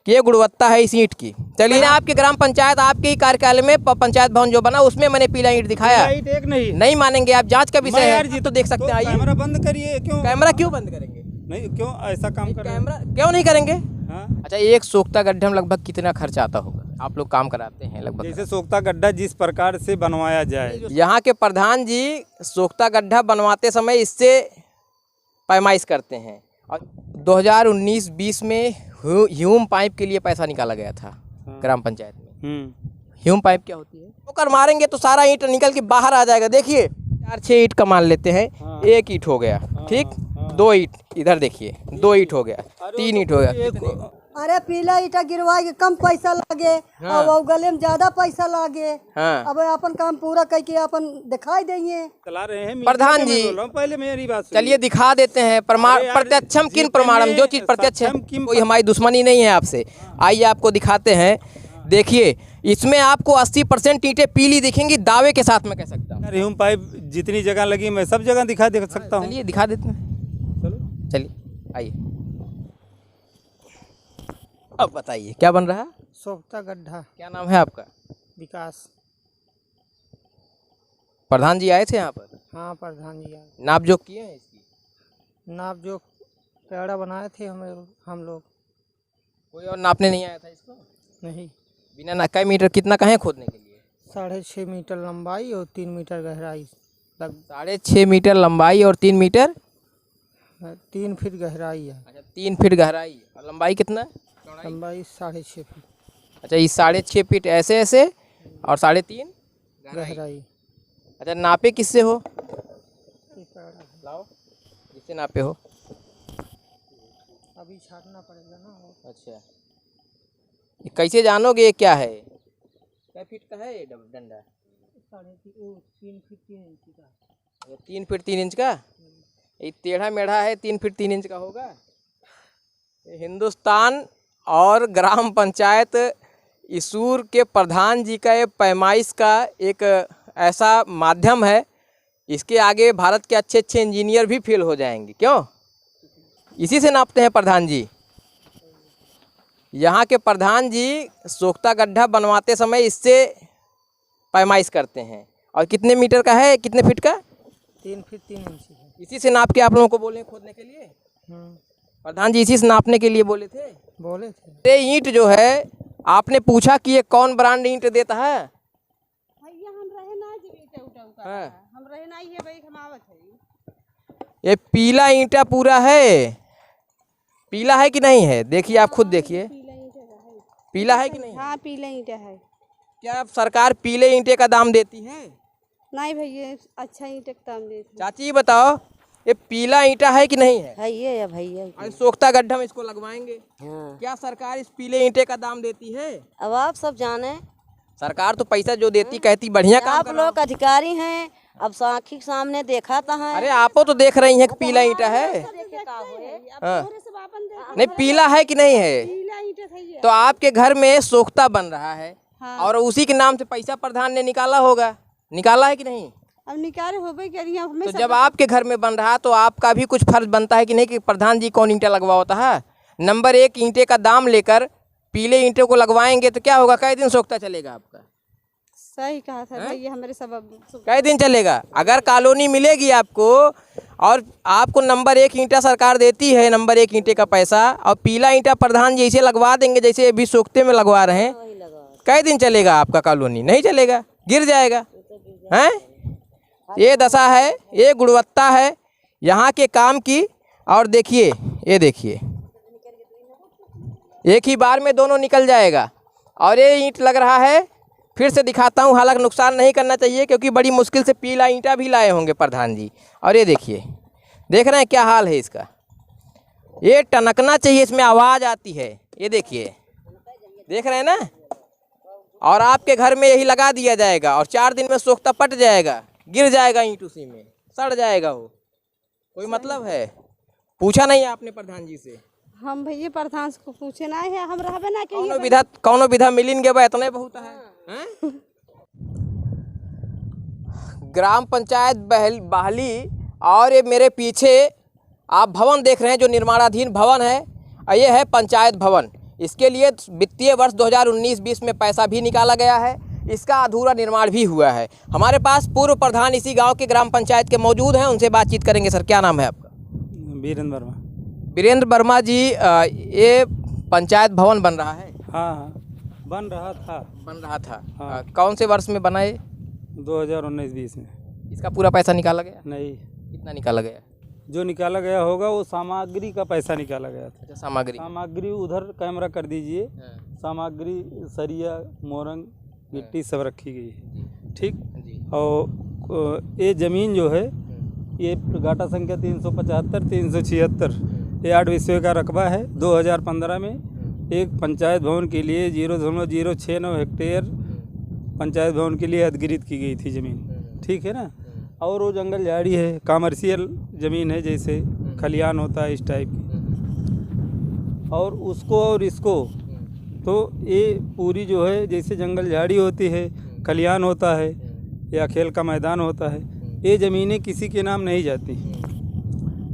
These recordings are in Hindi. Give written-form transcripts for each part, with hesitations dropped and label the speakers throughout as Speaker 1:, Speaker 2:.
Speaker 1: कि ये गुणवत्ता है इस ईंट की। चलिए ना, आपके ग्राम पंचायत, आपके ही कार्यालय में पंचायत भवन जो बना उसमें मैंने पीला ईंट दिखाया।
Speaker 2: ईंट एक
Speaker 1: नहीं मानेंगे आप, जांच का विषय है जी, तो देख सकते हैं। आइए,
Speaker 2: कैमरा बंद करिए। क्यों
Speaker 1: कैमरा क्यों बंद करेंगे?
Speaker 2: नहीं, क्यों ऐसा काम कर रहे हैं?
Speaker 1: कैमरा क्यों नहीं करेंगे?
Speaker 2: हाँ?
Speaker 1: अच्छा, एक सोख्ता गड्ढे में लगभग कितना खर्चा आता होगा? आप लोग काम कराते हैं लगभग।
Speaker 2: जैसे सोख्ता गड्ढा जिस प्रकार से बनवाया जाए,
Speaker 1: यहाँ के प्रधान जी सोख्ता गड्ढा बनवाते समय इससे पैमाइश करते हैं। और 2019-20 में ह्यूम पाइप के लिए पैसा निकाला गया था ग्राम पंचायत में। ह्यूम पाइप क्या होती है? ठोकर मारेंगे तो सारा ईंट निकल के बाहर आ जाएगा। देखिए 4-6 ईंट का मान लेते हैं। एक ईंट हो गया, ठीक, 2 ईंट इधर देखिए, 2 ईंट हो गया, 3 ईंट हो गया।
Speaker 3: अरे पीला ईटा गिरवाए के कम पैसा लागे।
Speaker 1: हाँ।
Speaker 3: और वो गले में ज्यादा पैसा लागे।
Speaker 1: हाँ।
Speaker 3: अब अपन काम पूरा करके अपन दिखाई देंगे।
Speaker 2: चला रहे हैं
Speaker 1: प्रधान जी।
Speaker 2: पहले मेरी बात सुनिए।
Speaker 1: चलिए दिखा देते हैं प्रमाण, प्रत्यक्षम किन प्रमाणम, जो चीज़ प्रत्यक्ष है, कोई हमारी दुश्मनी नहीं है आपसे। आइए आपको दिखाते हैं। देखिए इसमें आपको 80% ईंटें पीली दिखेंगी, दावे के साथ मैं कह सकता हूँ।
Speaker 2: ह्यूम पाइप जितनी जगह लगी मैं सब जगह दिखा दे सकता हूँ।
Speaker 1: चलिए दिखा देते हैं,
Speaker 2: चलो
Speaker 1: चलिए आइए। अब बताइए क्या बन रहा है?
Speaker 3: सोख्ता गड्ढा।
Speaker 1: क्या नाम है आपका?
Speaker 3: विकास।
Speaker 1: प्रधान जी आए थे यहाँ पर?
Speaker 3: हाँ, प्रधान जी आए।
Speaker 1: नाप जोख किए हैं इसकी?
Speaker 3: नाप जो पेड़ा बनाए थे हम लोग।
Speaker 1: कोई और नापने नहीं आया था इसको?
Speaker 3: नहीं।
Speaker 1: बिना ना कै मीटर कितना कहें खोदने के लिए?
Speaker 3: 6.5 मीटर लंबाई और 3 मीटर गहराई।
Speaker 1: 6.5 मीटर लंबाई और 3 मीटर
Speaker 3: 3 फीट गहराई है।
Speaker 1: अच्छा, 3 फीट गहराई और लंबाई कितना?
Speaker 3: लंबाई 6.5 फीट।
Speaker 1: अच्छा, ये 6.5 फीट ऐसे ऐसे और 3.5
Speaker 3: गहराई।
Speaker 1: अच्छा, नापे किससे हो? लाओ, जिससे नापे हो।
Speaker 3: अभी छाटना पड़ेगा ना।
Speaker 1: अच्छा, ये कैसे जानोगे ये क्या है? क्या फीट का है ये डंडा?
Speaker 3: 3 फीट 3 इंच का।
Speaker 1: 3 फीट 3 इंच का? ये टेढ़ा मेढ़ा है, 3 फीट 3 इंच का होगा। हिंदुस्तान और ग्राम पंचायत इसूर के प्रधान जी का ये पैमाइश का एक ऐसा माध्यम है, इसके आगे भारत के अच्छे अच्छे इंजीनियर भी फेल हो जाएंगे। क्यों? इसी से नापते हैं प्रधान जी। यहाँ के प्रधान जी सोख्ता गड्ढा बनवाते समय इससे पैमाइश करते हैं। और कितने मीटर का है, कितने फीट का?
Speaker 3: 3 फीट 3 इंच है।
Speaker 1: इसी से नाप के आप लोगों को बोले खोदने के लिए? प्रधान जी इसी से नापने के लिए बोले थे?
Speaker 3: बोले थे।
Speaker 1: ये ईंट जो है, आपने पूछा कि ये कौन ब्रांड ईंट देता है?
Speaker 3: भैया हम रहे ना
Speaker 1: हाँ।
Speaker 3: हम रहे ना ये भाई हमावत है।
Speaker 1: ये पीला ईंटा पूरा है। पीला है कि नहीं है? देखिए आप खुद देखिए, पीला है कि नहीं?
Speaker 3: हाँ, पीला ईंटा है।
Speaker 1: क्या सरकार पीले ईंटे का दाम देती है?
Speaker 3: नहीं भैया, अच्छा ईंटे का दाम देते।
Speaker 1: चाची बताओ, ये पीला ईंटा है कि नहीं है?
Speaker 3: है या भैया?
Speaker 1: और सोख्ता गड्ढा में इसको लगवाएंगे।
Speaker 3: हाँ।
Speaker 1: क्या सरकार इस पीले ईंटे का दाम देती है?
Speaker 3: अब आप सब जाने,
Speaker 1: सरकार तो पैसा जो देती कहती बढ़िया काम
Speaker 3: आप लोग अधिकारी हैं। अब आँखी के सामने देखा था है।
Speaker 1: अरे आपो तो देख रही हैं कि पीला ईंटा है। हाँ। नहीं, पीला है कि नहीं है? तो आपके घर में सोख्ता बन रहा है। हाँ। और उसी के नाम से पैसा प्रधान ने निकाला होगा, निकाला है कि नहीं?
Speaker 3: अब निकाले हो गई करिए।
Speaker 1: तो जब आपके घर में बन रहा तो आपका भी कुछ फर्ज बनता है कि नहीं, कि प्रधान जी कौन ईंटा लगवाता है। नंबर 1 ईंटे का दाम लेकर पीले ईंटे को लगवाएंगे तो क्या होगा? कई दिन सोख्ता चलेगा आपका?
Speaker 3: सही कहा था भैया, हमारे सब
Speaker 1: कई दिन चलेगा? अगर कॉलोनी मिलेगी आपको और आपको नंबर 1 ईंटा सरकार देती है, नंबर 1 ईंटे का पैसा, और पीला ईंटा प्रधान जी ऐसे लगवा देंगे जैसे अभी सोख्ते में लगवा रहे हैं, कई दिन चलेगा आपका कॉलोनी? नहीं चलेगा, गिर जाएगा। हैं? ये दशा है, ये गुणवत्ता है यहाँ के काम की। और देखिए, ये देखिए, एक ही बार में दोनों निकल जाएगा। और ये ईंट लग रहा है, फिर से दिखाता हूँ, हालांकि नुकसान नहीं करना चाहिए क्योंकि बड़ी मुश्किल से पीला ईंटा भी लाए होंगे प्रधान जी। और ये देखिए, देख रहे हैं क्या हाल है इसका? ये टनकना चाहिए, इसमें आवाज़ आती है। ये देखिए, देख रहे हैं ना? और आपके घर में यही लगा दिया जाएगा और 4 दिन में सोख्ता पट जाएगा, गिर जाएगा ईंट, उसी में सड़ जाएगा वो। कोई मतलब है? पूछा नहीं आपने प्रधान जी से?
Speaker 3: हम भैया प्रधान को पूछे ना है, हम रहबे ना
Speaker 1: कौनो विधा मिलिन के बा, इतने बहुत है। ग्राम पंचायत बाहली और ये मेरे पीछे आप भवन देख रहे हैं जो निर्माणाधीन भवन है, और ये है पंचायत भवन। इसके लिए वित्तीय वर्ष 2019-20 में पैसा भी निकाला गया है, इसका अधूरा निर्माण भी हुआ है। हमारे पास पूर्व प्रधान इसी गांव के ग्राम पंचायत के मौजूद हैं, उनसे बातचीत करेंगे। सर, क्या नाम है आपका?
Speaker 2: वीरेंद्र वर्मा।
Speaker 1: वीरेंद्र वर्मा जी, ये पंचायत भवन बन रहा है?
Speaker 2: हाँ, बन रहा था।
Speaker 1: हाँ। कौन से वर्ष में बना ये?
Speaker 2: 2019-20 में।
Speaker 1: इसका पूरा पैसा निकाला गया?
Speaker 2: नहीं,
Speaker 1: कितना निकाला गया?
Speaker 2: जो निकाला गया होगा वो सामग्री का पैसा निकाला गया था।
Speaker 1: अच्छा, सामग्री
Speaker 2: उधर कैमरा कर दीजिए।
Speaker 1: हाँ।
Speaker 2: सामग्री सरिया, मोरंग, मिट्टी सब रखी गई है, ठीक।
Speaker 1: जी।
Speaker 2: और ये ज़मीन जो है, ये घाटा संख्या 375, 376, ये 8 विषय का रकबा है। 2015 में एक पंचायत भवन के लिए 0.069 हेक्टेयर पंचायत भवन के लिए अधिग्रहित की गई थी ज़मीन, ठीक है ना। और वो जंगल झाड़ी है, कमर्शियल ज़मीन है, जैसे खलियान होता है इस टाइप की। और उसको और इसको तो ये पूरी जो है, जैसे जंगल झाड़ी होती है, खलियान होता है या खेल का मैदान होता है, ये ज़मीनें किसी के नाम नहीं जाती।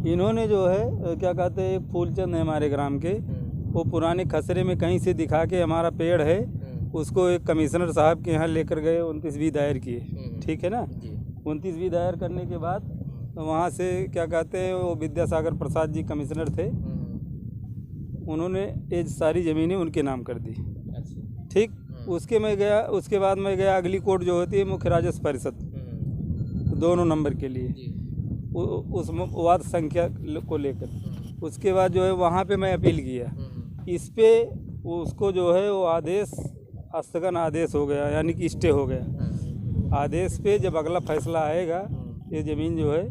Speaker 2: इन्होंने जो है क्या कहते हैं, एक फूलचंद है हमारे ग्राम के, वो पुराने खसरे में कहीं से दिखा के हमारा पेड़ है, उसको एक कमिश्नर साहब के यहाँ लेकर गए, 29 दायर किए, ठीक है ना। 29 दायर करने के बाद तो वहाँ से क्या कहते हैं, वो विद्यासागर प्रसाद जी कमिश्नर थे, उन्होंने ये सारी ज़मीनें उनके नाम कर दी, ठीक। उसके बाद मैं गया अगली कोर्ट जो होती है मुख्य राजस्व परिषद, दोनों नंबर के लिए, उस वाद संख्या को लेकर। उसके बाद जो है वहाँ पे मैं अपील किया, इस पे उसको जो है वो आदेश स्थगन आदेश हो गया, यानी कि स्टे हो गया। आदेश पे जब अगला फैसला आएगा, ये ज़मीन जो है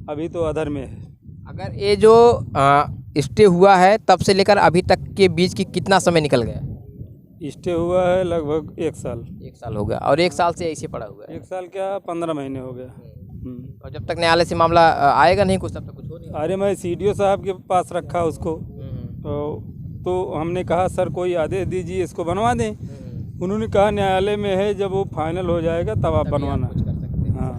Speaker 2: अभी तो अधर में है।
Speaker 1: अगर ये जो स्टे हुआ है तब से लेकर अभी तक के बीच की कितना समय निकल गया?
Speaker 2: स्टे हुआ है लगभग 1 साल।
Speaker 1: 1 साल हो गया, और 1 साल से ऐसे पड़ा हुआ है?
Speaker 2: 1 साल क्या, 15 महीने हो गया।
Speaker 1: और जब तक न्यायालय से मामला आएगा नहीं कुछ, तब तक कुछ हो नहीं?
Speaker 2: अरे मैं CDO साहब के पास रखा उसको, तो हमने कहा सर कोई आदेश दीजिए, इसको बनवा दें। उन्होंने कहा न्यायालय में है, जब वो फाइनल हो जाएगा तब आप बनवाना। हाँ,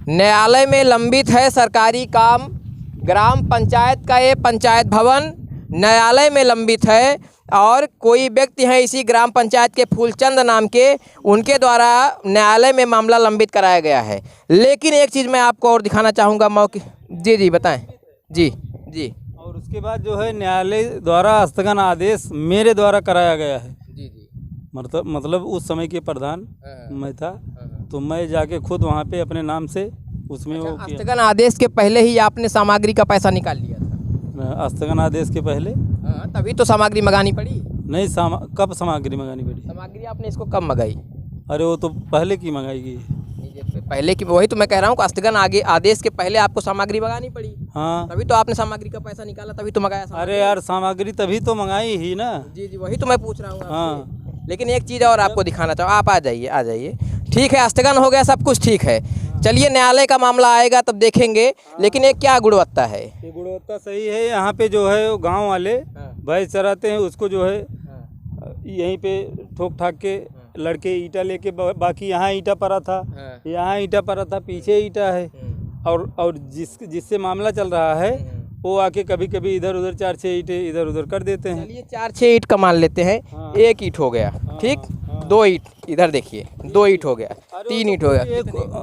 Speaker 1: न्यायालय में लंबित है सरकारी काम, ग्राम पंचायत का ये पंचायत भवन न्यायालय में लंबित है, और कोई व्यक्ति हैं इसी ग्राम पंचायत के फूलचंद नाम के, उनके द्वारा न्यायालय में मामला लंबित कराया गया है। लेकिन एक चीज़ मैं आपको और दिखाना चाहूँगा मौके। जी बताएं। जी।
Speaker 2: और उसके बाद जो है न्यायालय द्वारा स्थगन आदेश मेरे द्वारा कराया गया है।
Speaker 1: जी।
Speaker 2: मतलब उस समय के प्रधान मैं था, तो मैं जाके खुद वहाँ पे अपने नाम से उसमें वो किया।
Speaker 1: स्थगन आदेश के पहले ही आपने सामग्री का पैसा निकाल लिया था?
Speaker 2: स्थगन आदेश के पहले।
Speaker 1: हाँ, तभी तो सामग्री मंगानी पड़ी।
Speaker 2: नहीं, कब सामग्री मंगानी पड़ी?
Speaker 1: सामग्री आपने इसको कब मंगाई?
Speaker 2: अरे वो तो पहले की मंगाई गई,
Speaker 1: पहले की, वही तो मैं कह रहा हूँ, स्थगन आदेश के पहले आपको सामग्री मंगानी पड़ी।
Speaker 2: हाँ,
Speaker 1: तभी तो आपने सामग्री का पैसा निकाला, तभी तो मंगाया सामग्री।
Speaker 2: अरे यार, सामग्री तभी तो मंगाई ही ना।
Speaker 1: जी, वही तो मैं पूछ रहा हूँ।
Speaker 2: हाँ,
Speaker 1: लेकिन एक चीज़ और आपको दिखाना चाहूँ, आप आ जाइए। ठीक है, स्थगन हो गया, सब कुछ ठीक है। चलिए, न्यायालय का मामला आएगा तब देखेंगे। लेकिन ये क्या गुणवत्ता है?
Speaker 2: ये गुणवत्ता सही है। यहाँ पे जो है वो गाँव वाले भैंस चराते हैं, उसको जो है यहीं पे ठोक ठाक के लड़के ईंटा लेके, बाकी यहाँ ईंटा पड़ा था, यहाँ ईंटा पड़ा था, पीछे ईंटा है। और जिससे मामला चल रहा है वो आके कभी कभी इधर उधर 4-6 ईंटें इधर उधर कर देते हैं।
Speaker 1: चलिए, 4-6 ईंट का मान लेते हैं।
Speaker 2: हाँ।
Speaker 1: 1 ईंट हो गया, ठीक। 2 ईंट इधर देखिए, 2 ईंट हो गया, 3 ईंट हो गया।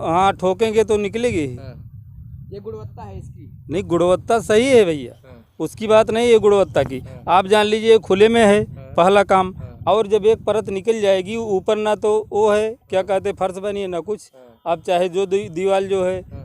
Speaker 2: हाँ, ठोकेंगे तो निकलेगी।
Speaker 1: ये गुणवत्ता है इसकी?
Speaker 2: नहीं, गुणवत्ता सही है भैया, उसकी बात नहीं है गुणवत्ता की। आप जान लीजिए खुले में है पहला काम, और जब एक परत निकल जाएगी ऊपर, ना तो वो है क्या कहते फर्श बनी है ना कुछ, आप चाहे जो दीवार जो है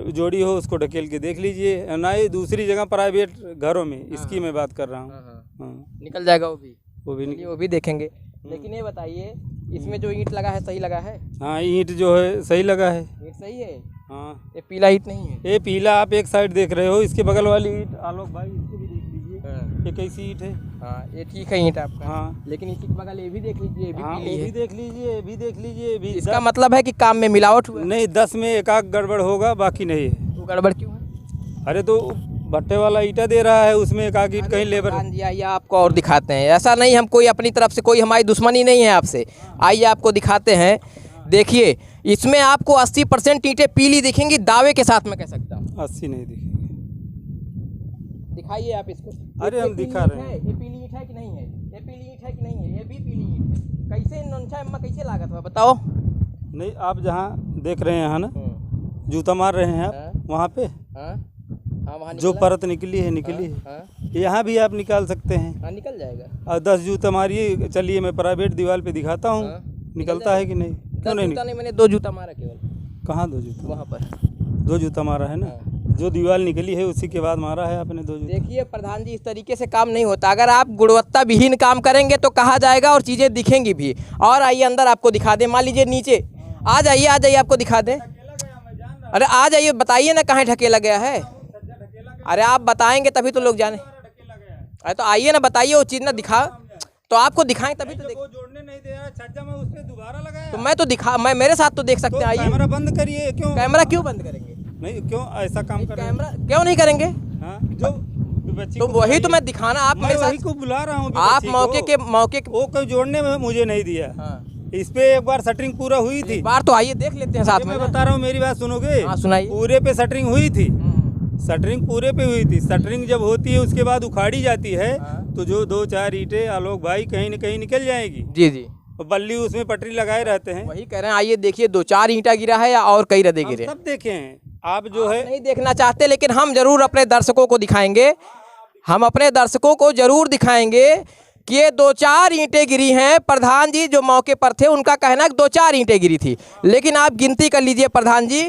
Speaker 2: जोड़ी हो उसको ढकेल के देख लीजिए, ना ये दूसरी जगह प्राइवेट घरों में, इसकी मैं बात कर रहा हूँ।
Speaker 1: निकल जाएगा वो भी देखेंगे। लेकिन ये बताइए, इसमें जो ईंट लगा है सही लगा है?
Speaker 2: हाँ, ईंट जो है सही लगा है।
Speaker 1: ईंट सही है?
Speaker 2: हाँ,
Speaker 1: ये पीला ईंट नहीं है?
Speaker 2: ये पीला आप एक साइड देख रहे हो, इसके बगल वाली ईंट आलोक भाई, इसको भी देख लीजिए, ये कैसी ईंट है।
Speaker 1: हाँ, ये ठीक है ईंट आपका।
Speaker 2: हाँ,
Speaker 1: लेकिन इसी के बगल ये भी देख लीजिए, ये भी पीली है।
Speaker 2: ये भी देख लीजिए, ये भी देख लीजिए, ये भी।
Speaker 1: इसका मतलब है कि काम में मिलावट हुआ?
Speaker 2: नहीं, 10 में एक आध गड़बड़ होगा, बाकी नहीं है।
Speaker 1: तो गड़बड़ क्यों है?
Speaker 2: अरे तो भट्टे वाला ईंटा दे रहा है, उसमें एक आध ईंट कहीं लेबर।
Speaker 1: आइए आपको और दिखाते हैं। ऐसा नहीं, हम कोई अपनी तरफ से, कोई हमारी दुश्मनी नहीं है आपसे। आइए आपको दिखाते हैं। देखिए, इसमें आपको 80% ईंटें पीली दिखेंगी, दावे के साथ मैं कह सकता हूँ।
Speaker 2: 80 नहीं दिखेगी।
Speaker 1: दिखाइए आप इसको।
Speaker 2: अरे हम दिखा रहे हैं।
Speaker 1: ये पीली ईंट है कि नहीं है? ये पीली ईंट है कि नहीं है? ये भी पीली ईंट है। कैसे नौनछा अम्मा कैसे लागत हुआ बताओ?
Speaker 2: नहीं, आप जहाँ देख रहे हैं ना, जूता मार रहे हैं आप, वहाँ पे
Speaker 1: हाँ हाँ, वहाँ
Speaker 2: जो परत निकली है
Speaker 1: हाँ
Speaker 2: यहाँ भी आप निकाल सकते हैं।
Speaker 1: हाँ, निकल जाएगा।
Speaker 2: और 10 जूता मारिए, चलिए मैं प्राइवेट दीवार पे दिखाता हूँ, निकलता है कि नहीं? क्यों नहीं?
Speaker 1: जूता नहीं, मैंने 2 जूता मारा केवल।
Speaker 2: कहाँ 2 जूता?
Speaker 1: वहाँ पर
Speaker 2: 2 जूता मारा है ना, जो दीवार निकली है उसी के बाद मारा है आपने 2 जूता।
Speaker 1: देखिए प्रधान जी, इस तरीके से काम नहीं होता। अगर आप गुणवत्ता विहीन काम करेंगे तो कहा जाएगा और चीज़ें दिखेंगी भी। और आइए अंदर आपको दिखा दें। मान लीजिए नीचे आ जाइए आपको दिखा दें। अरे आ जाइए, बताइए ना कहाँ ढकेला गया है। अरे आप बताएंगे तभी तो लोग जाने। अरे तो आइए ना, बताइए वो चीज़ ना दिखा, तो आपको दिखाएं तभी तो देख।
Speaker 2: जोड़ने नहीं दे रहा छज्जा में, उस पे दोबारा लगाया।
Speaker 1: तो मैं तो दिखा, मैं मेरे साथ तो देख सकते हैं। आइए,
Speaker 2: कैमरा बंद करिए। क्यों
Speaker 1: कैमरा क्यों बंद करेंगे?
Speaker 2: नहीं, क्यों ऐसा काम कर रहे हैं?
Speaker 1: कैमरा क्यों नहीं करेंगे?
Speaker 2: हाँ, जो बच्ची
Speaker 1: तो
Speaker 2: को
Speaker 1: वही तो
Speaker 2: बुलाइए।
Speaker 1: मैं दिखाना, आप
Speaker 2: मैं
Speaker 1: मेरे
Speaker 2: वही
Speaker 1: साथ
Speaker 2: को बुला रहा हूँ।
Speaker 1: आप
Speaker 2: बच्ची
Speaker 1: मौके के
Speaker 2: वो कोई जोड़ने में मुझे नहीं दिया।
Speaker 1: हाँ।
Speaker 2: इस पे एक बार शटरिंग पूरा हुई थी।
Speaker 1: एक बार तो आइए देख लेते हैं साथ में
Speaker 2: मैं
Speaker 1: ना।
Speaker 2: बता रहा हूँ, मेरी बात सुनोगे?
Speaker 1: हाँ, सुनाइए।
Speaker 2: पूरे पे शटरिंग हुई थी। शटरिंग पूरे पे हुई थी। शटरिंग जब होती है उसके बाद उखाड़ी जाती है, तो जो 2-4 ईंटें आलोक भाई कहीं न कहीं निकल जाएगी।
Speaker 1: जी जी,
Speaker 2: और बल्ली उसमें पटरी लगाए रहते हैं।
Speaker 1: वही कह रहे हैं। आइए देखिए, 2-4 ईंटा गिरा है या और कई रदे
Speaker 2: हम
Speaker 1: गिरे?
Speaker 2: सब देखे हैं। आप जो है
Speaker 1: नहीं देखना चाहते, लेकिन हम जरूर अपने दर्शकों को दिखाएंगे। हम अपने दर्शकों को जरूर दिखाएंगे कि ये 2-4 ईंटें गिरी हैं। प्रधान जी जो मौके पर थे उनका कहना है कि 2-4 ईंटें गिरी थी, लेकिन आप गिनती कर लीजिए प्रधान जी,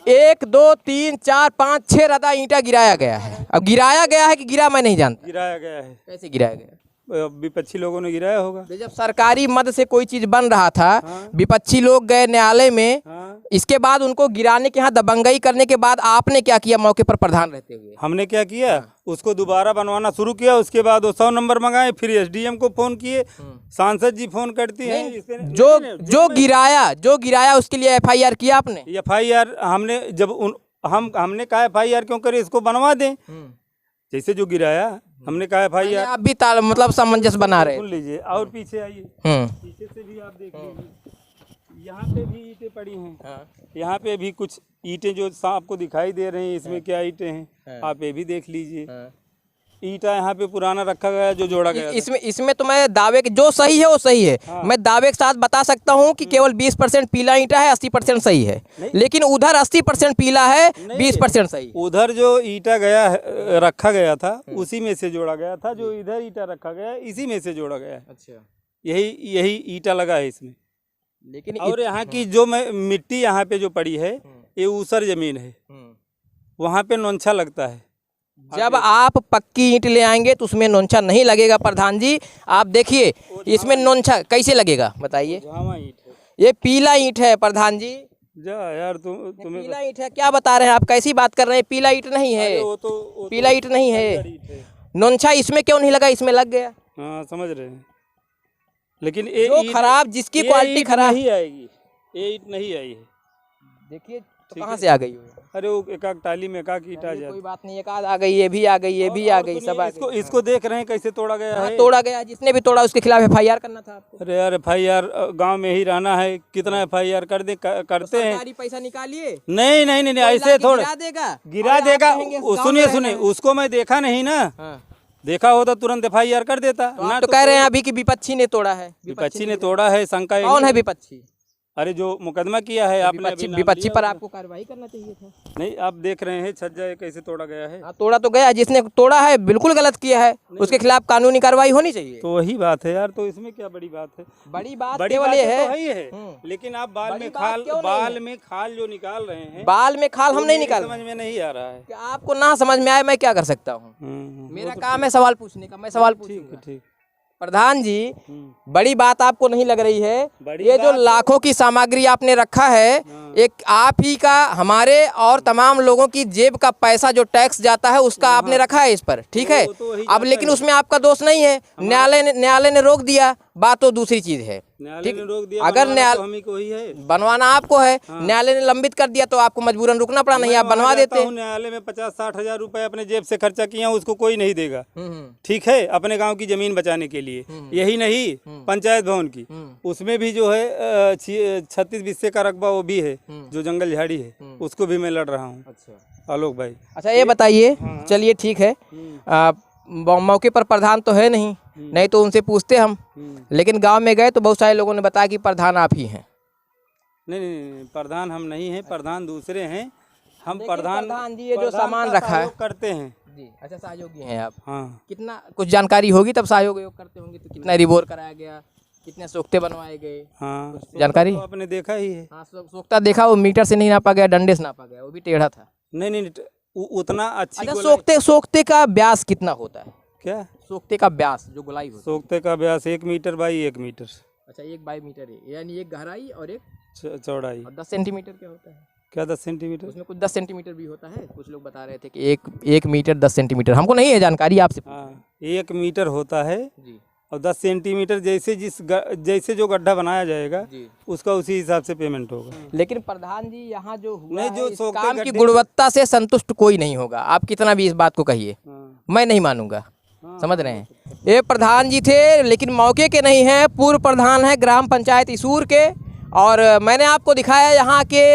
Speaker 1: 1 2 3 4 5 6 रदा ईंटा गिराया गया है। अब गिराया गया है कि गिरा मैं नहीं जानता।
Speaker 2: गिराया गया है।
Speaker 1: कैसे गिराया गया?
Speaker 2: विपक्षी लोगों ने गिराया होगा।
Speaker 1: जब सरकारी मद से कोई चीज बन रहा था,
Speaker 2: हाँ।
Speaker 1: विपक्षी लोग गए न्यायालय में।
Speaker 2: हाँ।
Speaker 1: इसके बाद उनको गिराने के यहाँ दबंगई करने के बाद आपने क्या किया मौके पर प्रधान रहते हुए?
Speaker 2: हमने क्या किया, उसको दोबारा बनवाना शुरू किया। उसके बाद वो 100 नंबर मंगाए, फिर एसडीएम को फोन किए, सांसद जी फोन करती हैं।
Speaker 1: जो गिराया उसके लिए FIR किया आपने?
Speaker 2: FIR हमने जब हमने कहा FIR क्यों करे, इसको बनवा दें। जैसे जो गिराया हमने कहा FIR।
Speaker 1: आप भी मतलब सामंजस्य बना रहे?
Speaker 2: सुन लीजिए और पीछे आइए। पीछे से भी आप देख लीजिए, यहाँ पे भी ईंटें पड़ी हैं। यहाँ पे भी कुछ ईंटें जो आपको दिखाई दे रही हैं, इसमें क्या ईंटें हैं आप ये भी देख लीजिए। ईंटा यहाँ पे पुराना रखा गया जो जोड़ा गया।
Speaker 1: इसमें तो मैं दावे जो सही है वो सही है। मैं दावे के साथ बता सकता हूँ कि केवल 20% पीला ईंटा है, 80% सही है। लेकिन उधर 80% पीला है, 20% सही।
Speaker 2: उधर जो ईंटा गया रखा गया था उसी में से जोड़ा गया था, जो इधर ईंटा रखा गया इसी में से जोड़ा गया है।
Speaker 1: अच्छा,
Speaker 2: यही ईंटा लगा है इसमें।
Speaker 1: लेकिन
Speaker 2: और यहाँ की जो मिट्टी यहाँ पे जो पड़ी है ये ऊसर जमीन है, वहाँ पे नौनछा लगता है।
Speaker 1: जब आप पक्की ईंट ले आएंगे तो उसमें नौनछा नहीं लगेगा प्रधान जी। आप देखिए इसमें नौनछा कैसे लगेगा बताइए? ये पीला ईंट है प्रधान जी।
Speaker 2: जा यार तुम्हें
Speaker 1: पीला ईंट है, क्या बता रहे हैं आप? कैसी बात कर रहे हैं? पीला ईंट नहीं है, पीला ईंट नहीं है। नौनछा इसमें क्यों नहीं लगा? इसमें लग गया।
Speaker 2: हाँ, समझ रहे हैं। लेकिन
Speaker 1: जो खराब, जिसकी क्वालिटी खराब
Speaker 2: नहीं आएगी, ये ईंट नहीं आई है।
Speaker 1: देखिए तो कहाँ से आ गई?
Speaker 2: अरे वो एक टाली में का ईंट आ जाए।
Speaker 1: कोई बात नहीं, एक आध आ गई, ये भी आ गई, ये भी आ गई, सब आ गई।
Speaker 2: इसको देख रहे हैं कैसे तोड़ा गया है।
Speaker 1: तोड़ा गया, जिसने भी तोड़ा उसके खिलाफ FIR करना था आपको।
Speaker 2: अरे यार FIR गांव में ही रहना है, कितना FIR करते हैं।
Speaker 1: सरकारी पैसा निकालिए।
Speaker 2: नहीं ऐसे थोड़ा गिरा देगा। सुनिए, उसको मैं देखा नहीं ना। देखा होता तुरंत FIR कर देता।
Speaker 1: तो कह रहे हैं अभी कि विपक्षी ने तोड़ा है।
Speaker 2: विपक्षी ने तोड़ा है, शंका।
Speaker 1: कौन है विपक्षी?
Speaker 2: अरे जो मुकदमा किया है आपने,
Speaker 1: विपक्षी पर आपको कार्रवाई करना चाहिए था।
Speaker 2: नहीं, आप देख रहे हैं छज्जा कैसे तोड़ा गया है।
Speaker 1: तोड़ा तो गया, जिसने तोड़ा है बिल्कुल गलत किया है, उसके खिलाफ कानूनी कार्रवाई होनी चाहिए।
Speaker 2: तो वही बात है यार, तो इसमें क्या बड़ी बात है?
Speaker 1: बड़ी बात केवल ये है,
Speaker 2: लेकिन आप बाल में खाल जो निकाल रहे हैं,
Speaker 1: बाल में खाल हम नहीं निकाल,
Speaker 2: समझ में नहीं आ रहा है।
Speaker 1: आपको ना समझ में आए मैं क्या कर सकता हूँ? मेरा काम है सवाल पूछने का, मैं सवाल पूछूंगा।
Speaker 2: ठीक
Speaker 1: प्रधान जी, बड़ी बात आपको नहीं लग रही है? ये जो लाखों की सामग्री आपने रखा है, एक आप ही का, हमारे और तमाम लोगों की जेब का पैसा जो टैक्स जाता है उसका आपने रखा है इस पर, ठीक है? अब लेकिन उसमें आपका दोष नहीं है। न्यायालय ने रोक दिया, बात तो दूसरी चीज है।
Speaker 2: ठीक,
Speaker 1: अगर न्यायालय बनवाना आपको है, न्यायालय ने लंबित कर दिया तो आपको मजबूरन रुकना पड़ा, नहीं आप बनवा देते।
Speaker 2: न्यायालय में 50-60 हजार रुपए अपने जेब से खर्चा किया, उसको कोई नहीं देगा। ठीक है, अपने गांव की जमीन बचाने के लिए। यही नहीं, पंचायत भवन की उसमें भी जो है 36 बिस्से का रकबा वो भी है, जो जंगल झाड़ी है, उसको भी मैं लड़ रहा हूँ। आलोक भाई,
Speaker 1: अच्छा ये बताइए, चलिए ठीक है, मौके पर प्रधान तो है नहीं, नहीं तो उनसे पूछते हम। लेकिन गांव में गए तो बहुत सारे लोगों ने बताया कि प्रधान आप ही हैं।
Speaker 2: नहीं, प्रधान हम नहीं हैं, प्रधान दूसरे हैं। हम
Speaker 1: लेकिन
Speaker 2: प्रधान
Speaker 1: जी ये जो
Speaker 2: प्रधान
Speaker 1: सामान
Speaker 2: का
Speaker 1: रखा है
Speaker 2: सहयोग करते हैं
Speaker 1: जी। अच्छा, सहयोगी हैं आप।
Speaker 2: हाँ।
Speaker 1: कितना कुछ जानकारी होगी तब सहयोग करते होंगे, तो कितना रिबोर कराया गया, कितने सोख्ते बनवाए गए,
Speaker 2: हाँ,
Speaker 1: कुछ जानकारी?
Speaker 2: तो आपने देखा ही है।
Speaker 1: हाँ, सोख्ता देखा, वो मीटर से नहीं नापा गया, डंडे से नापा गया, वो भी टेढ़ा था।
Speaker 2: नहीं, उतना अच्छी
Speaker 1: अच्छा,
Speaker 2: गोलाई-
Speaker 1: सोख्ते का व्यास कितना होता है?
Speaker 2: क्या
Speaker 1: सोख्ते का व्यास जो गोलाई होती है?
Speaker 2: सोखते का व्यास 1 मीटर बाई 1 मीटर
Speaker 1: अच्छा, 1 बाई मीटर है, यानी एक गहराई और एक
Speaker 2: चौड़ाई।
Speaker 1: और 10 सेंटीमीटर क्या होता है?
Speaker 2: क्या 10 सेंटीमीटर?
Speaker 1: उसमें कुछ 10 सेंटीमीटर भी होता है, कुछ लोग बता रहे थे कि एक मीटर 10 सेंटीमीटर। हमको नहीं है जानकारी, आपसे पूछ रहे हैं।
Speaker 2: हाँ, 1 मीटर होता है
Speaker 1: जी
Speaker 2: और 10 सेंटीमीटर जैसे जो गड्ढा बनाया जाएगा
Speaker 1: जी।
Speaker 2: उसका उसी हिसाब से पेमेंट होगा।
Speaker 1: लेकिन प्रधान जी यहाँ जो हुआ
Speaker 2: नहीं, जो
Speaker 1: है, इस
Speaker 2: सोखते
Speaker 1: काम की
Speaker 2: गड्ढे-
Speaker 1: गुणवत्ता से संतुष्ट कोई नहीं होगा। आप कितना भी इस बात को कहिए,
Speaker 2: हाँ,
Speaker 1: मैं नहीं मानूंगा। समझ रहे हैं? ये प्रधान जी थे, लेकिन मौके के नहीं हैं। पूर्व प्रधान है ग्राम पंचायत इसूर के। और मैंने आपको दिखाया यहाँ के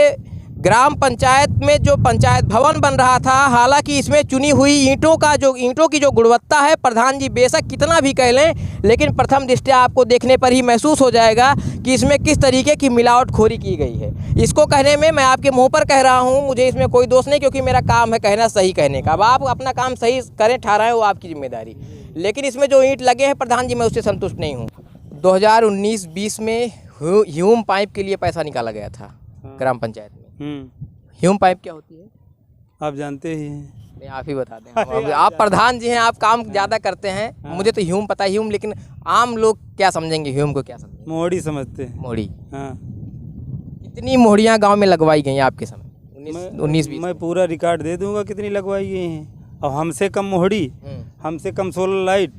Speaker 1: ग्राम पंचायत में जो पंचायत भवन बन रहा था। हालांकि इसमें चुनी हुई ईंटों की जो गुणवत्ता है, प्रधान जी बेशक कितना भी कह लें, लेकिन प्रथम दृष्टया आपको देखने पर ही महसूस हो जाएगा कि इसमें किस तरीके की मिलावटखोरी की गई है। इसको कहने में मैं आपके मुंह पर कह रहा हूं, मुझे इसमें कोई दोष नहीं, क्योंकि मेरा काम है कहना सही कहने का। अब आप अपना काम सही करें ठहराएं, वो आपकी जिम्मेदारी। लेकिन इसमें जो ईंट लगे हैं प्रधान जी, मैं उससे संतुष्ट नहीं हूँ। 2019-20 में ह्यूम पाइप के लिए पैसा निकाला गया था ग्राम पंचायत में। ह्यूम पाइप क्या होती है
Speaker 2: आप जानते ही हैं।
Speaker 1: नहीं, आप ही बता दें। आप प्रधान जी हैं, आप काम ज़्यादा करते हैं। मुझे तो ह्यूम पता है, ह्यूम, लेकिन आम लोग क्या समझेंगे, ह्यूम को क्या समझेंगे?
Speaker 2: मोहड़ी समझते हैं।
Speaker 1: मोहड़ी।
Speaker 2: हाँ,
Speaker 1: कितनी मोहड़ियाँ गांव में लगवाई गई आपके समय 19-20?
Speaker 2: मैं पूरा रिकॉर्ड दे दूंगा कितनी लगवाई गई हैं। और हमसे कम मोहड़ी, हमसे कम सोलर लाइट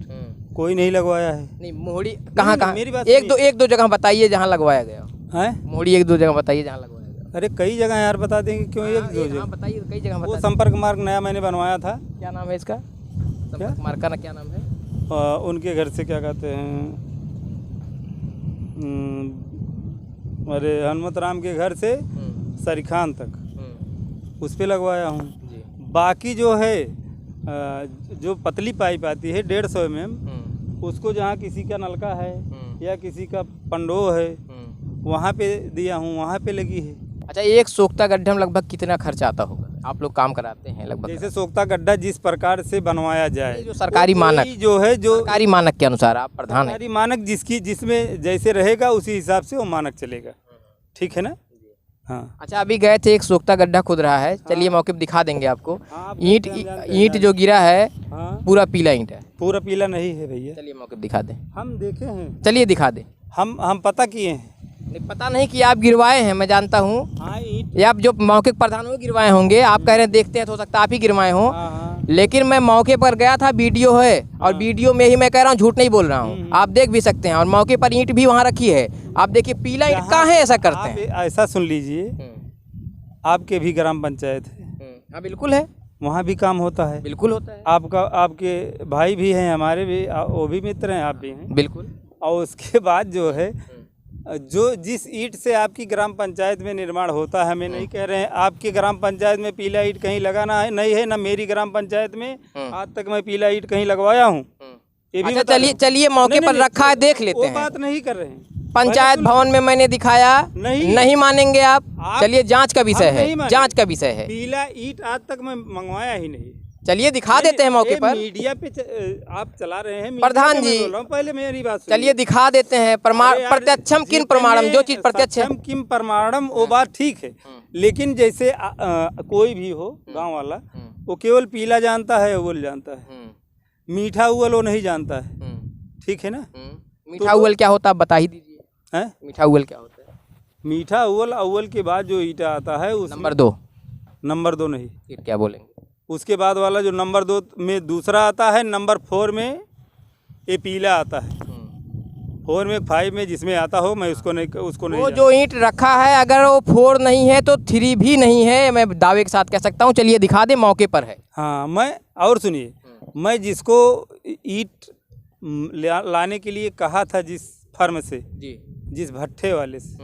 Speaker 2: कोई नहीं लगवाया है।
Speaker 1: नहीं, मोहड़ी कहाँ कहाँ?
Speaker 2: मेरी बात
Speaker 1: एक दो जगह बताइए जहाँ लगवाया गया हो।
Speaker 2: हैं?
Speaker 1: मोहड़ी 1-2 जगह बताइए जहाँ लगवाया गया।
Speaker 2: अरे कई जगह यार बता देंगे, क्यों एक दो
Speaker 1: हाँ,
Speaker 2: जगह?
Speaker 1: बताइए, कई जगह
Speaker 2: वो
Speaker 1: बता।
Speaker 2: संपर्क मार्ग नया मैंने बनवाया था।
Speaker 1: क्या नाम है इसका? संपर्क मार्ग का क्या नाम है?
Speaker 2: उनके घर से क्या कहते हैं, अरे हनुमत राम के घर से सरीखान तक उस पे लगवाया हूँ।
Speaker 1: जी।
Speaker 2: बाकी जो है जो पतली पाइप आती है 150 mm, उसको जहाँ किसी का नलका है या किसी का पंडो है वहाँ पे दिया हूँ, वहाँ पे लगी है।
Speaker 1: अच्छा, एक सोख्ता गड्ढे में लगभग कितना खर्च आता होगा? आप लोग काम कराते हैं लगभग।
Speaker 2: जैसे सोख्ता गड्ढा जिस प्रकार से बनवाया जाए,
Speaker 1: जो सरकारी मानक
Speaker 2: जो है, जो
Speaker 1: सरकारी मानक के अनुसार आप प्रधान हैं।
Speaker 2: सरकारी मानक जिसमें जैसे रहेगा उसी हिसाब से वो मानक चलेगा। ठीक है ना? हाँ।
Speaker 1: अच्छा, अभी गए थे, एक सोख्ता गड्ढा खुद रहा है, चलिए मौके पर दिखा देंगे आपको।
Speaker 2: हाँ,
Speaker 1: ईंट जो गिरा है
Speaker 2: हाँ,
Speaker 1: पूरा पीला ईंट है।
Speaker 2: पूरा पीला नहीं है भैया,
Speaker 1: चलिए मौके पर दिखा दें।
Speaker 2: हम देखे हैं,
Speaker 1: चलिए दिखा दें।
Speaker 2: हम पता किए हैं।
Speaker 1: नहीं, पता नहीं कि आप गिरवाए हैं, मैं जानता हूँ।
Speaker 2: हाँ, ईंट।
Speaker 1: या आप जो मौके पर प्रधान हो गिरवाए होंगे। आप कह रहे हैं देखते हैं, तो हो सकता है आप ही गिरवाए हों।
Speaker 2: हाँ, हाँ।
Speaker 1: लेकिन मैं मौके पर गया था, वीडियो है, और वीडियो में ही मैं कह रहा हूँ, झूठ नहीं बोल रहा हूँ। आप देख भी सकते हैं, और मौके पर ईंट भी वहाँ रखी है। आप देखिए पीला ईंट कहाँ है, ऐसा करते हैं।
Speaker 2: आप ऐसा सुन लीजिए, आपके भी ग्राम पंचायत है,
Speaker 1: हाँ बिल्कुल है,
Speaker 2: वहाँ भी काम होता है।
Speaker 1: बिल्कुल होता है,
Speaker 2: आपके भाई भी हैं, हमारे भी, वो भी मित्र हैं, आप भी हैं।
Speaker 1: बिल्कुल।
Speaker 2: और उसके बाद जो है, जो जिस ईंट से आपकी ग्राम पंचायत में निर्माण होता है, हमें नहीं कह रहे हैं आपकी ग्राम पंचायत में पीला ईंट कहीं लगाना है, नहीं है ना मेरी ग्राम पंचायत में आज तक मैं पीला ईंट कहीं लगवाया हूँ। ये भी
Speaker 1: अच्छा, चलिए मौके पर रखा है, देख लेते हैं।
Speaker 2: वो बात नहीं कर रहे हैं।
Speaker 1: पंचायत भवन में मैंने दिखाया, नहीं मानेंगे आप। चलिए, जांच का विषय है, जांच का विषय है।
Speaker 2: पीला ईंट आज तक मैं मंगवाया ही नहीं।
Speaker 1: चलिए दिखा देते हैं मौके पर।
Speaker 2: मीडिया पे आप चला रहे हैं,
Speaker 1: प्रधान जी,
Speaker 2: पहले मेरी बात सुनिए।
Speaker 1: चलिए दिखा देते हैं। प्रत्यक्षम किन प्रमाणम, जो चीज प्रत्यक्ष है।
Speaker 2: किम प्रमाणम, वो बात ठीक है, लेकिन जैसे कोई भी हो गांव वाला, वो केवल पीला जानता है, उवल जानता है, मीठा उवल वो नहीं जानता है। ठीक है ना?
Speaker 1: मीठा उवल क्या होता है, बता ही दीजिए। मीठा उवल क्या होता है?
Speaker 2: मीठा उवल, अव्वल के बाद जो ईटा आता है उस
Speaker 1: नंबर 2।
Speaker 2: नंबर 2 नहीं,
Speaker 1: फिर क्या बोलेंगे?
Speaker 2: उसके बाद वाला जो नंबर 2 में दूसरा आता है, नंबर 4 में ये पीला आता है। 4 में 5 में जिसमें आता हो, मैं उसको नहीं
Speaker 1: वो जो ईंट रखा है, अगर वो 4 नहीं है तो 3 भी नहीं है, मैं दावे के साथ कह सकता हूँ। चलिए दिखा दे, मौके पर है।
Speaker 2: हाँ, मैं और सुनिए, मैं जिसको ईंट लाने के लिए कहा था, जिस फर्म से,
Speaker 1: जी,
Speaker 2: जिस भट्ठे वाले से,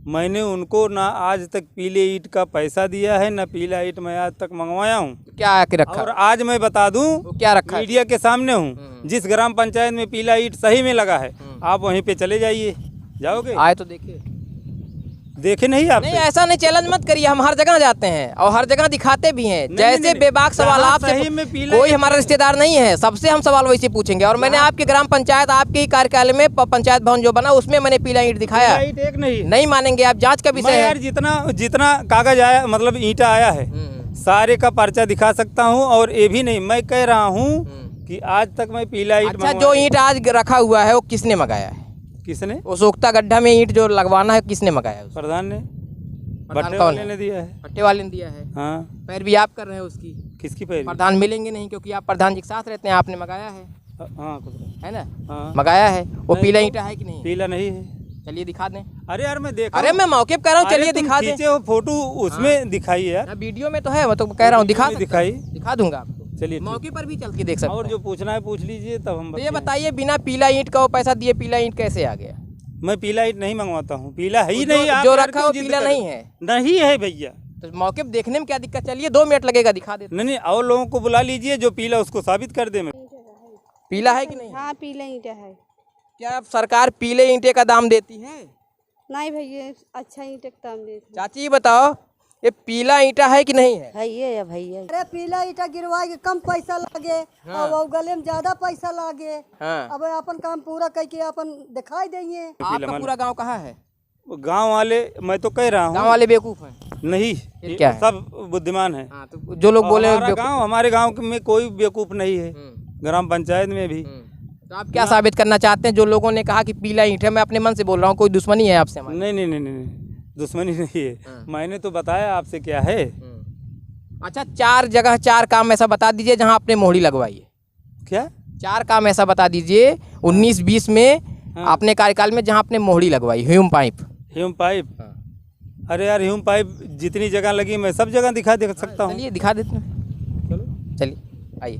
Speaker 2: मैंने उनको ना आज तक पीले ईंट का पैसा दिया है, ना पीला ईंट मैं आज तक मंगवाया हूँ।
Speaker 1: क्या आके रखा?
Speaker 2: और आज मैं बता दूं,
Speaker 1: वो क्या रखा है?
Speaker 2: मीडिया के सामने हूँ, जिस ग्राम पंचायत में पीला ईंट सही में लगा है, आप वहीं पे चले जाइए। जाओगे?
Speaker 1: आए तो देखिए।
Speaker 2: देखे नहीं आप?
Speaker 1: नहीं, ऐसा नहीं, चैलेंज मत करिए, हम हर जगह जाते हैं और हर जगह दिखाते भी हैं। जैसे
Speaker 2: नहीं,
Speaker 1: बेबाक सवाल
Speaker 2: जहाँ
Speaker 1: आपसे,
Speaker 2: सही में पीला
Speaker 1: कोई
Speaker 2: ईंट
Speaker 1: हमारा रिश्तेदार नहीं है, सबसे हम सवाल वैसे पूछेंगे। और मैंने आपके ग्राम पंचायत, आपके ही कार्यालय में पंचायत भवन जो बना, उसमें मैंने पीला ईंट दिखाया।
Speaker 2: पीला ईंट एक नहीं।
Speaker 1: नहीं मानेंगे आप, जांच का
Speaker 2: मैं
Speaker 1: विषय
Speaker 2: यार
Speaker 1: है।
Speaker 2: जितना कागज आया, मतलब ईंटा आया है, सारे का पर्चा दिखा सकता हूँ। और ये भी नहीं, मैं कह रहा हूँ कि आज तक मैं पीला ईंट
Speaker 1: अच्छा, जो ईंट आज रखा हुआ है वो किसने मंगाया है?
Speaker 2: किसने?
Speaker 1: वो सोख्ता गड्ढा में ईंट जो लगवाना है, किसने मंगाया है?
Speaker 2: प्रधान ने,
Speaker 1: प्रधान
Speaker 2: भट्टे
Speaker 1: कौन
Speaker 2: वाले
Speaker 1: है?
Speaker 2: ने दिया है।
Speaker 1: भट्टे वाले ने दिया है।
Speaker 2: हाँ।
Speaker 1: पैरवी आप कर रहे हैं उसकी?
Speaker 2: किसकी पैरवी?
Speaker 1: प्रधान मिलेंगे नहीं, क्योंकि आप प्रधान जी के साथ रहते हैं, आपने मंगाया है।
Speaker 2: हाँ, कुछ
Speaker 1: है ना?
Speaker 2: हाँ।
Speaker 1: मंगाया है। वो पीला ईंटा है कि नहीं?
Speaker 2: पीला नहीं है।
Speaker 1: चलिए दिखा दें।
Speaker 2: अरे यार मैं देखा
Speaker 1: अरे मैं मौके पे कह रहा हूँ, चलिए दिखा दें।
Speaker 2: खींचे हो फोटो, उसमें दिखाई यार।
Speaker 1: ना, वीडियो में तो है, मैं तो कह रहा हूँ दिखा
Speaker 2: वीडियो में
Speaker 1: सकता हूँ।
Speaker 2: दिखाई।
Speaker 1: दिखा दूंगा आपको।
Speaker 2: चलिए,
Speaker 1: मौके पर भी चल के देख सकते
Speaker 2: और
Speaker 1: हैं।
Speaker 2: जो पूछना है पूछ लीजिए, तब हम
Speaker 1: तो ये
Speaker 2: बताएं।
Speaker 1: बताइए, बिना पीला ईंट का वो पैसा दिए पीला ईंट कैसे आ गया?
Speaker 2: मैं पीला ईंट नहीं मंगवाता हूँ, पीला है ही
Speaker 1: जो-
Speaker 2: नहीं। आप
Speaker 1: जो
Speaker 2: यार
Speaker 1: रखा
Speaker 2: क्यों
Speaker 1: वो
Speaker 2: जिद
Speaker 1: पीला
Speaker 2: कर-
Speaker 1: नहीं है।
Speaker 2: नहीं है भैया।
Speaker 1: तो मौके पे देखने में क्या दिक्कत? चलिए 2 मिनट लगेगा, दिखा देते।
Speaker 2: नहीं, और लोगों को बुला लीजिए, जो पीला उसको साबित कर दे। मैं
Speaker 1: पीला है कि नहीं?
Speaker 4: हाँ, पीले ईंटे है।
Speaker 1: क्या सरकार पीले ईंटे का दाम देती है?
Speaker 4: नहीं भैया, अच्छा ईंटे का दाम देते।
Speaker 1: चाची ये बताओ, ये पीला ईंटा है कि नहीं है?
Speaker 3: भैया या भैया।
Speaker 5: अरे पीला ईटा गिरवाए के कम पैसा लागे और वो गले में ज्यादा पैसा लागे।
Speaker 1: हाँ।
Speaker 5: अब अपन काम पूरा करके अपन दिखाई देंगे।
Speaker 1: आपका पूरा गांव कहाँ है?
Speaker 2: गांव वाले, मैं तो कह रहा
Speaker 1: गांव
Speaker 2: हूँ,
Speaker 1: वाले बेवकूफ हैं?
Speaker 2: नहीं,
Speaker 1: फिर क्या है?
Speaker 2: सब बुद्धिमान है।
Speaker 1: हाँ, तो जो लोग बोले
Speaker 2: हमारे गांव में कोई बेवकूफ नहीं है, ग्राम पंचायत में भी।
Speaker 1: तो आप क्या साबित करना चाहते हैं? जो लोगों ने कहा कि पीला ईंट है, मैं अपने मन से बोल रहा हूँ, कोई दुश्मनी है आपसे हमारी?
Speaker 2: नहीं नहीं नहीं नहीं, दुश्मनी नहीं है। मैंने तो बताया आपसे क्या है।
Speaker 1: अच्छा, 4 जगह 4 काम ऐसा बता दीजिए जहाँ आपने मोहड़ी लगवाई है।
Speaker 2: क्या?
Speaker 1: 4 काम ऐसा बता दीजिए 19-20 में अपने कार्यकाल में जहाँ आपने मोहड़ी लगवाई, ह्यूम पाइप।
Speaker 2: Hume pipe? अरे यार, ह्यूम पाइप जितनी जगह लगी मैं सब जगह दिखा दे सकता हूँ।
Speaker 1: चलिए दिखा देते हैं। चलिए आइए।